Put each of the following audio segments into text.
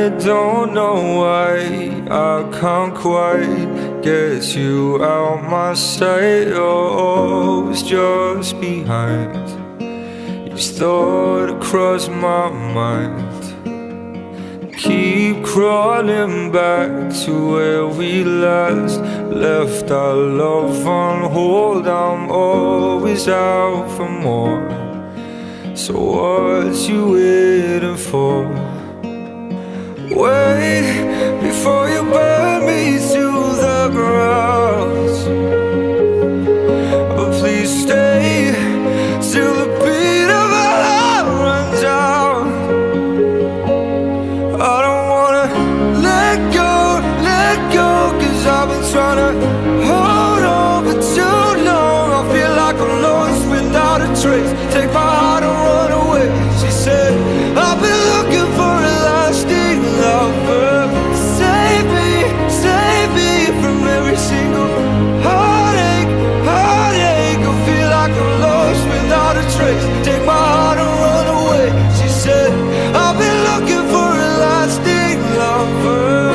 I don't know why I can't quite get you out my sight. You're always just behind each thought across my mind. Keep crawling back to where we last left our love on hold. I'm always out for more, so what you waiting for? Wait before you burn me to the ground. But please stay till the beat of our heart runs out. I don't wanna let go, 'cause I've been trying to hold on for too long. I feel like I'm lost without a trace. Take my heart and run away. She said, I've been looking for a lasting lover. Save me from every single heartache. I feel like I'm lost without a trace. Take my heart and run away. She said, I've been looking for a lasting lover.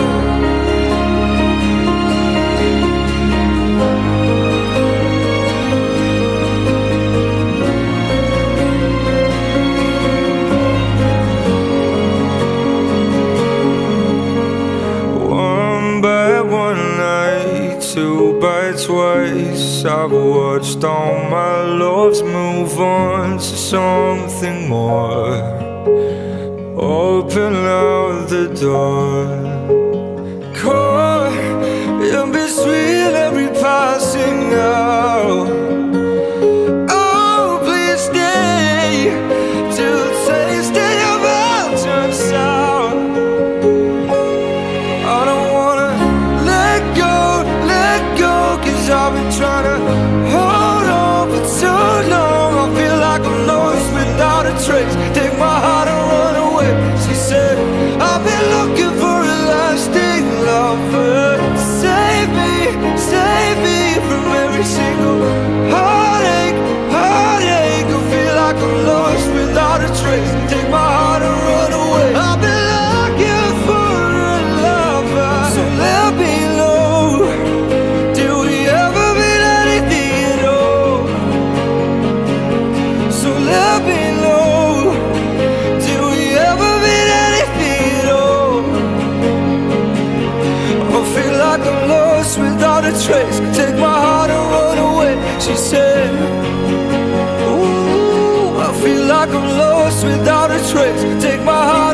Two by twice, I've watched all my loves move on to something more. Open out the door, caught in between every passing hour. Oh, please stay till taste your mouth turns sour. I don't wanna let go, 'cause I've been trying to hold on for too long. I feel like I'm lost without a trace. Take my heart and run away. She said, I've been looking for a lasting lover. Save me from every single heartache. I feel like I'm lost without a trace. Take my heart and run away. I've been looking for a lover, so let me know. Let me know, did we ever mean anything at all? I feel like I'm lost without a trace. Take my heart and run away. She said, ooh, I feel like I'm lost without a trace. Take my heart